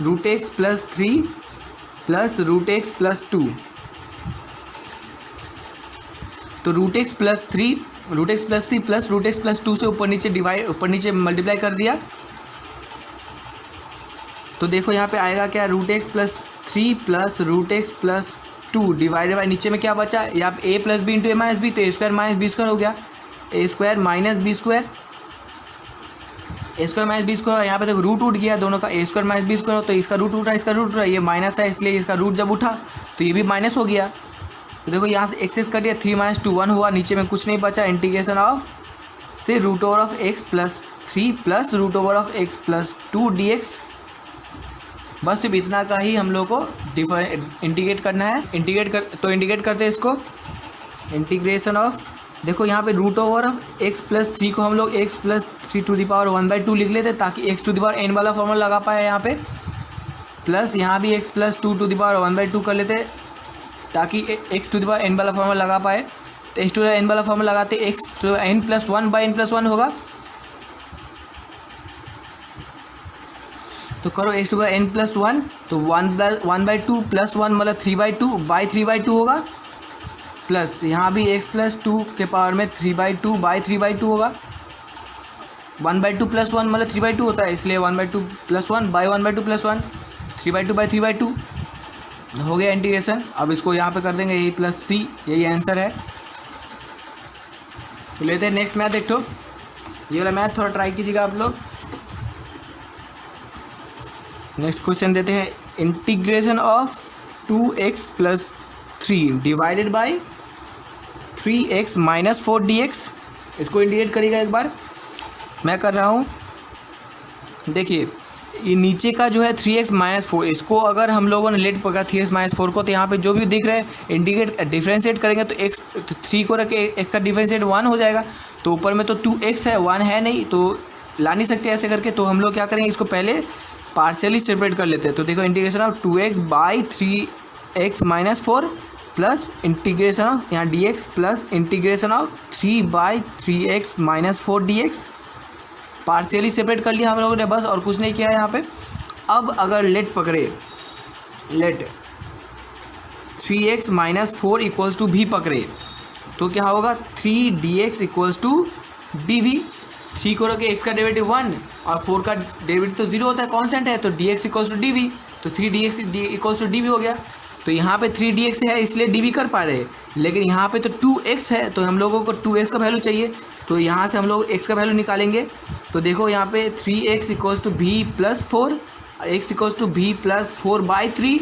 √x + 3 plus √x + 2। तो √x + 3 प्लस √x + 2 से ऊपर नीचे मल्टीप्लाई कर दिया, तो देखो यहाँ पे आएगा क्या, √x + 3 plus √x + 2 divided by नीचे में क्या बचा, यहाँ पे a + b into a - b, तो a² - b² हो गया, a² - b², a² - b²। यहाँ पे देखो रूट उठ गया दोनों का, a² - b² हो तो इसका रूट उठा, इसका रूट उठा, ये माइनस था इसलिए इसका रूट जब उठा तो ये भी माइनस हो गया। तो देखो यहाँ से एक्सेस कर दिया, 3 - 2 1 हुआ, नीचे में कुछ नहीं बचा, इंटीग्रेशन ऑफ से √ of x + 3 plus √ of x + 2 dx। बस सिर्फ इतना का ही हम लोग को इंटीग्रेट करना है। इंटीग्रेट करते हैं इसको, इंटीग्रेशन ऑफ, देखो यहाँ पे √ ऑफ x + 3 को हम लोग x + 3⁻1/2 लिख लेते ताकि x⁴n वाला फॉर्मूला लगा पाए यहाँ पे, प्लस यहाँ भी x + 2⁻1/2 कर लेते ताकि x⁴n वाला फॉर्मूला लगा पाए। तो x⁴n वाला फॉर्मूला लगाते x⁴n + 1/n+1 होगा, तो करो x⁴n + 1, तो 1/2 + 1 मतलब 3/2 होगा, प्लस यहाँ भी x + 2 के पावर में 3/2 होगा, 1/2 + 1 मतलब 3/2 होता है इसलिए 1/2 + 1 / 1/2 + 1 3/2 हो गया इंटीग्रेशन। अब इसको यहाँ पे कर देंगे, यही प्लस c, यही आंसर है। तो लेते हैं नेक्स्ट मैथ, देखो ये वाला मैथ थोड़ा ट्राई कीजिएगा आप लोग। नेक्स्ट क्वेश्चन देते हैं, integration of 2x + 3 divided by 3x - 4 dx। इसको इंटीग्रेट करिएगा एक बार, मैं कर रहा हूँ। देखिए ये नीचे का जो है 3x - 4, इसको अगर हम लोगों ने लेट पकड़ा 3x - 4 को, तो यहाँ पे जो भी दिख रहा है इंटीग्रेट डिफ्रेंशिएट करेंगे तो x 3 को रख के x का डिफ्रेंशिएट 1 हो जाएगा। तो ऊपर में तो 2x है, 1 है नहीं, तो ला नहीं सकते ऐसे करके। तो हम लोग क्या करेंगे, इसको पहले पार्शियली सेपरेट कर लेते हैं। तो देखो integration of 2x by 3x - 4 plus integration of यहाँ dx plus integration of 3/3x - 4 dx। Partially separate कर लिया हम लोगों ने बस, और कुछ नहीं किया यहाँ पे। अब अगर लेट पकड़े, लेट 3x - 4 = v पकड़े, तो क्या होगा 3 dx = dv। 3 को रखे x का डेरिवेटिव 1 और 4 का डेरिवेटिव तो 0 होता है, कांस्टेंट है, तो dx इक्वल्स टू dv, तो 3dx इक्वल्स टू dv हो गया। तो यहाँ पे 3dx है इसलिए dv कर पा रहे हैं, लेकिन यहाँ पे तो 2x है तो हम लोगों को 2x का वैल्यू चाहिए, तो यहाँ से हम लोग x का वैल्यू निकालेंगे। तो देखो यहाँ पे 3x equals to v plus 4 और x equals to v plus 4/3,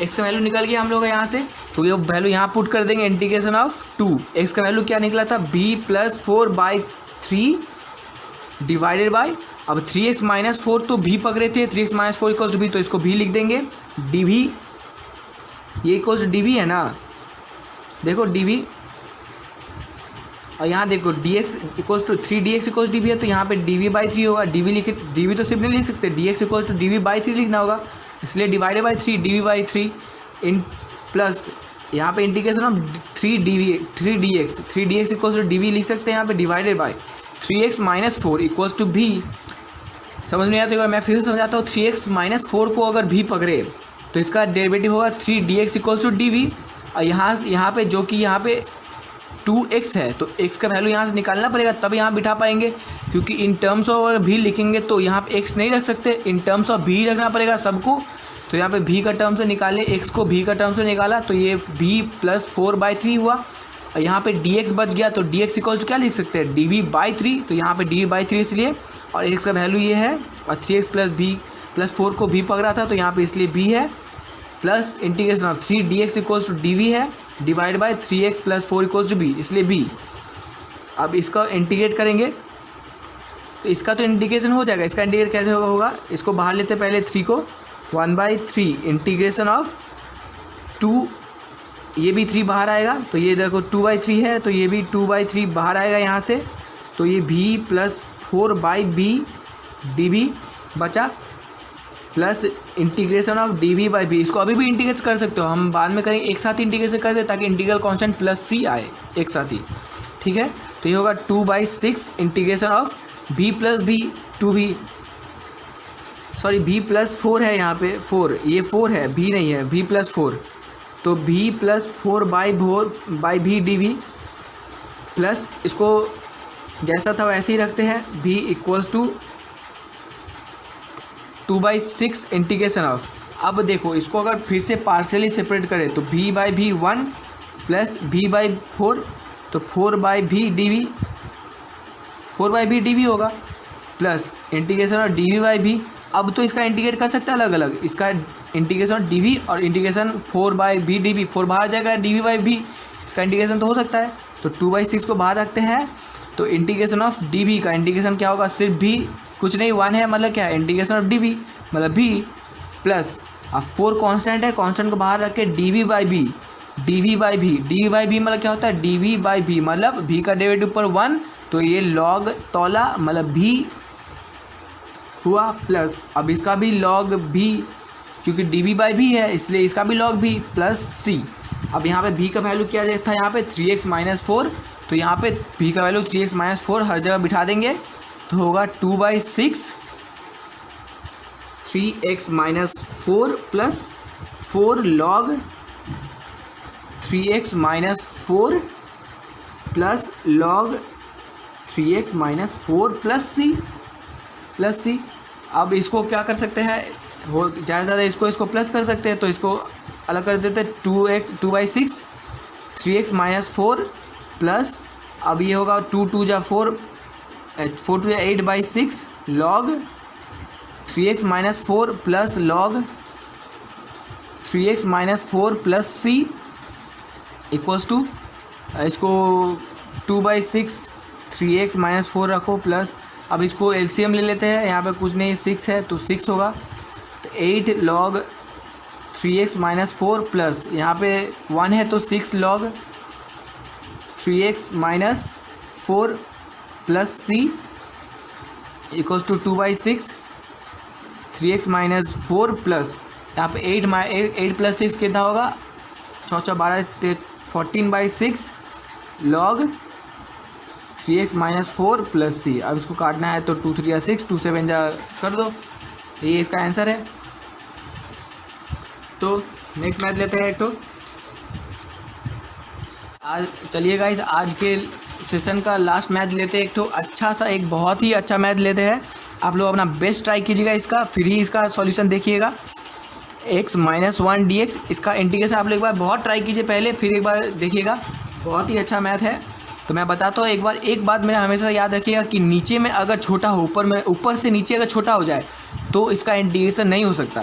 x का वैल्यू निकल गया हम लोग यहाँ से। तो ये वैल्यू यहाँ पुट कर देंगे, इंटीग्रेशन ऑफ 2, x का वैल्यू क्या निकला था b प्लस 4/3 डिवाइडेड बाई, अब 3x माइनस 4 तो v पकड़े थे, 3x minus 4 equals to v, तो इसको v लिख देंगे, dv ये इक्वल्स टू dv है ना, देखो dv, और यहाँ देखो dx equals to 3dx equals dv है, तो यहाँ पे dv/3 होगा, dv तो सिर्फ नहीं लिख सकते, dx इक्वल्स टू dv/3 लिखना होगा, इसलिए divided by 3 dv/3 in plus यहाँ पे integration of 3dx equals to dv लिख सकते हैं यहाँ पे divided by 3x minus 4 equals to v। समझ में आया तो मैं फिर से समझाता हूँ, 3x माइनस 4 को अगर v पकड़े तो इसका डेरिवेटिव होगा 3dx इक्वल्स टू dv, और यहाँ पे जो कि यहाँ पे 2x है तो x का वैल्यू यहाँ से निकालना पड़ेगा, तब यहाँ बिठा पाएंगे, क्योंकि इन टर्म्स ऑफ अगर v लिखेंगे तो यहाँ पे x नहीं रख सकते, इन टर्म्स ऑफ v रखना पड़ेगा सबको। तो यहाँ पे v का टर्म से निकाले, x को v का टर्म से निकाला तो ये v प्लस 4/3 हुआ, और यहाँ पे dx बच गया, तो dx इक्वल्स टू क्या लिख सकते हैं dv/3, तो यहाँ पे dv/3 इसलिए, और x का वैल्यू ये है, और 3x प्लस v प्लस 4 को v पकड़ा था तो यहाँ पे इसलिए v है, plus integration of 3dx equals to dv है divide by 3x plus 4 equals to b, इसलिए b। अब इसका इंटीग्रेट करेंगे तो इसका तो इंटीग्रेशन हो जाएगा, इसका इंटीग्रेट कैसे होगा, इसको बाहर लेते पहले 3 को, 1/3 इंटीग्रेशन ऑफ 2, ये भी 3 बाहर आएगा, तो ये देखो 2/3 है तो ये भी 2/3 बाहर आएगा यहाँ से, तो ये v प्लस 4/b dv बचा, प्लस इंटीग्रेशन ऑफ dv/b, इसको अभी भी इंटीग्रेट कर सकते हो, हम बाद में करेंगे, एक साथ इंटीग्रेशन कर दे ताकि इंटीग्रल कांस्टेंट प्लस c आए एक साथ ही, ठीक है। तो ये होगा 2/6 integration of b plus b 2v, sorry b plus 4 है यहाँ पे 4, ये 4 है b नहीं है, b प्लस 4, तो b plus 4/b dv plus इसको जैसा था वैसे ही रखते हैं, b equals to 2/6 integration of, अब देखो इसको अगर फिर से पार्शियली सेपरेट करें तो v/b 1 प्लस b/4, तो 4/b dv होगा, प्लस इंटीग्रेशन ऑफ dv/b, अब तो इसका इंटीग्रेट कर सकते हैं अलग अलग, इसका इंटीग्रेशन dv और इंटीग्रेशन 4/b dv, 4 बाहर जाएगा dv/b, इसका इंटीग्रेशन तो हो सकता है, तो 2/6 को बाहर रखते हैं, तो इंटीग्रेशन ऑफ dv का इंटीग्रेशन क्या होगा, सिर्फ b कुछ नहीं 1 है, मतलब क्या है इंटीग्रेशन ऑफ dv मतलब b प्लस, अब 4 कांस्टेंट है, कांस्टेंट को बाहर रख के dv/b मतलब क्या होता है dv/b, मतलब b का डेरिवेटिव पर 1, तो ये लॉग तौला मतलब b हुआ, प्लस अब इसका भी लॉग b, क्योंकि dv/b है इसलिए इसका भी लॉग b प्लस c। अब यहाँ पे b का वैल्यू क्या था, यहाँ पे 3x माइनस 4, तो यहाँ पे b का वैल्यू 3x माइनस 4 हर जगह बिठा देंगे, तो होगा 2/6 3x minus 4 plus 4 log 3x minus 4 plus log 3x minus 4 plus c। अब इसको क्या कर सकते हैं, हो ज़्यादा से ज़्यादा इसको प्लस कर सकते हैं, तो इसको अलग कर देते हैं, 2/6 3x माइनस 4 प्लस, अब ये होगा 2 2 जा 4 4 2 8/6 log 3x minus 4 plus log 3x minus 4 plus c equals to, इसको 2/6 3x माइनस 4 रखो प्लस, अब इसको एलसीएम ले लेते हैं, यहाँ पे कुछ नहीं 6 है तो 6 होगा, तो 8 लॉग 3x माइनस 4 प्लस यहाँ पे 1 है तो 6 log 3x minus 4 plus c equals to 2/6 3x minus 4 plus यहाँ पे 8 प्लस 6 कितना होगा, 6 12 14/6 log 3x minus 4 plus c। अब इसको काटना है तो 2 3 या 6 2 7 जा कर दो, ये इसका आंसर है। तो नेक्स्ट मैथ लेते हैं एक तो, आज चलिए गाइस आज के सेशन का लास्ट मैथ लेते हैं, एक तो अच्छा सा, एक बहुत ही अच्छा मैथ लेते हैं। आप लोग अपना बेस्ट ट्राई कीजिएगा इसका, फिर ही इसका सॉल्यूशन देखिएगा। x माइनस 1 dx, इसका इंटीग्रेशन आप लोग एक बार बहुत ट्राई कीजिए पहले, फिर एक बार देखिएगा। बहुत ही अच्छा मैथ है। तो मैं बताता हूँ एक बात मेरा हमेशा याद रखिएगा कि नीचे में अगर छोटा हो, ऊपर से नीचे अगर छोटा हो जाए तो इसका इंटीग्रेशन नहीं हो सकता।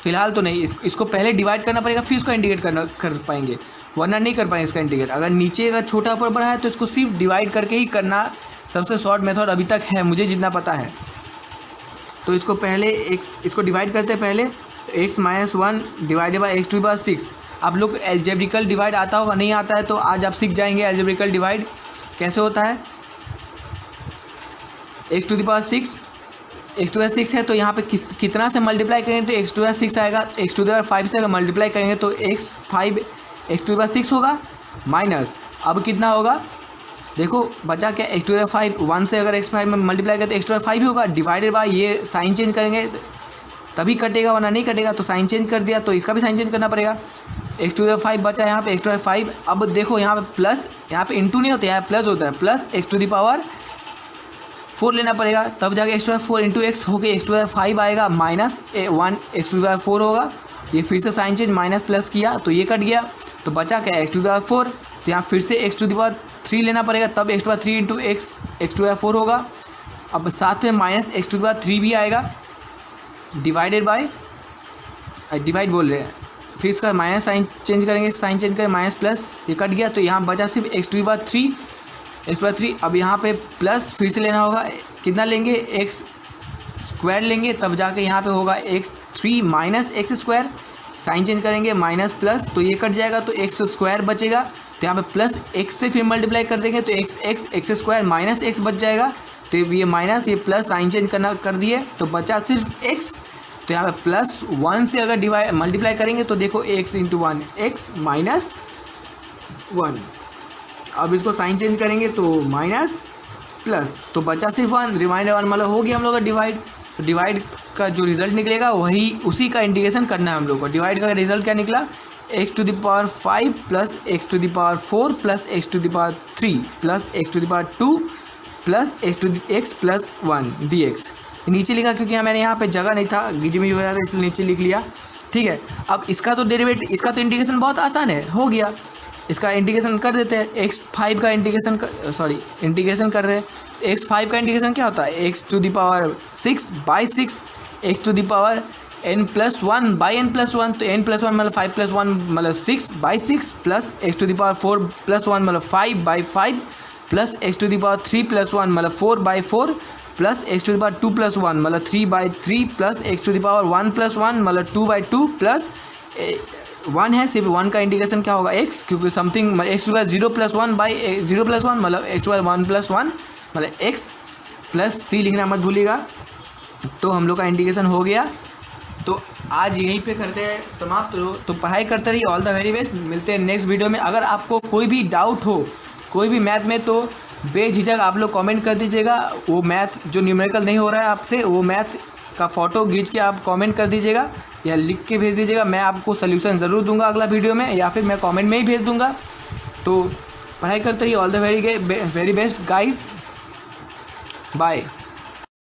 फिलहाल तो नहीं, इसको पहले डिवाइड करना पड़ेगा, फिर इसको इंटीग्रेट कर पाएंगे, वरना नहीं कर पाएंगे इसका इंटीग्रेट। अगर नीचे अगर छोटा ऊपर बड़ा है तो इसको सिर्फ डिवाइड करके ही करना सबसे शॉर्ट मेथड अभी तक है, मुझे जितना पता है। तो इसको पहले इसको डिवाइड करते हैं पहले। x minus 1 divided by x to the power 6। आप लोग एल्जेब्रिकल डिवाइड आता होगा, नहीं आता है तो आज आप सीख जाएंगे एल्जेब्रिकल डिवाइड कैसे होता है। x to the power 6, x to the power 6 है तो यहाँ पे कितना से मल्टीप्लाई करेंगे तो x टू द पावर 6 आएगा। x टू द पावर 5 से अगर मल्टीप्लाई करेंगे तो x टू द पावर 6 होगा, माइनस अब कितना होगा देखो बचा क्या, x टू द पावर 5, 1 से अगर x5 में मल्टीप्लाई करें तो x टू द पावर 5 ही होगा, डिवाइडेड बाय ये साइन चेंज करेंगे तभी कटेगा, वरना नहीं कटेगा। तो साइन चेंज कर दिया तो इसका भी साइन चेंज करना पड़ेगा। x टू द पावर 5 बचा यहाँ पे, x टू द पावर 5। अब देखो यहाँ पे प्लस, यहाँ पे इंटू नहीं होता है, यहाँ प्लस होता है, plus x to the power 4 लेना पड़ेगा, तब जाके x to the power 4 into x होके x टू द पावर 5 आएगा, minus 1 x to the power 4 होगा। ये फिर से साइन चेंज माइनस प्लस किया तो ये कट गया, तो बचा क्या x टू द पावर 4। तो यहाँ फिर से x टू द पावर 3 लेना पड़ेगा, तब x to the power 3 into x to the power 4 होगा। अब साथ में minus x to the power 3 भी आएगा, डिवाइडेड बाय, डिवाइड बोल रहे हैं, फिर इसका माइनस साइन चेंज करेंगे, साइन चेंज करें माइनस प्लस, ये कट गया। तो यहाँ बचा सिर्फ x टू द पावर 3। अब यहाँ पे प्लस फिर से लेना होगा, कितना लेंगे x स्क्वायर लेंगे, तब जाके यहाँ पे होगा x3 minus x square, sign change करेंगे माइनस प्लस, तो ये कट जाएगा तो एक्स स्क्वायर बचेगा। तो यहाँ पे प्लस x से फिर मल्टीप्लाई कर देंगे तो एक्स स्क्वायर माइनस एक्स बच जाएगा। तो ये माइनस ये प्लस साइन चेंज कर दिए तो बचा सिर्फ x। तो यहाँ पे प्लस 1 से अगर मल्टीप्लाई करेंगे तो देखो x इंटू 1, x माइनस 1। अब इसको साइन चेंज करेंगे तो माइनस प्लस, तो बचा सिर्फ 1, रिमाइंडर 1, मतलब हो गया हम लोग का डिवाइड। तो डिवाइड का जो रिजल्ट निकलेगा वही उसी का इंटीग्रेशन करना है हम लोग को। डिवाइड का रिजल्ट क्या निकला, x to the power 5 plus x to the power 4 plus x to the power 3 plus x to the power 2 plus x plus 1 dx। नीचे लिखा क्योंकि मैंने यहाँ पे जगह नहीं था, गिजमी हो जाता इसलिए नीचे लिख लिया, ठीक है। अब इसका तो डेरिवेटिव, इसका तो इंटीग्रेशन बहुत आसान है, हो गया। इसका इंटीग्रेशन कर देते हैं, x5 का इंटीग्रेशन कर रहे हैं। x5 का इंटीग्रेशन क्या होता है, x to the power 6 by 6 x to the power n plus 1 by n plus 1। तो n प्लस 1 मतलब 5 प्लस 1 मतलब 6 by 6 plus x to the power 4 plus 1 मतलब 5 by 5 plus x to the power 3 plus 1 मतलब 4 by 4 plus x to the power 2 plus 1 मतलब 3 by 3 plus x to the power 1 plus 1 मतलब 2 by 2 plus 1 है, सिर्फ 1 का integration क्या होगा x, क्योंकि something x to the power 0 plus 1 by 0 plus 1 मतलब x to the power 1 plus 1 मतलब x प्लस c लिखना मत भूलिएगा। तो हम लोग का इंटीग्रेशन हो गया। तो आज यहीं पे करते हैं समाप्त। तो पढ़ाई करते रहिए, ऑल द वेरी बेस्ट। मिलते हैं नेक्स्ट वीडियो में। अगर आपको कोई भी डाउट हो कोई भी मैथ में तो बेझिझक आप लोग कमेंट कर दीजिएगा। वो मैथ जो न्यूमेरिकल नहीं हो रहा है आपसे, वो मैथ का फ़ोटो खींच के आप कमेंट कर दीजिएगा या लिख के भेज दीजिएगा। मैं आपको सल्यूशन ज़रूर दूंगा अगला वीडियो में, या फिर मैं कमेंट में ही भेज दूंगा। तो पढ़ाई करते रहिए, all the very best guys, bye.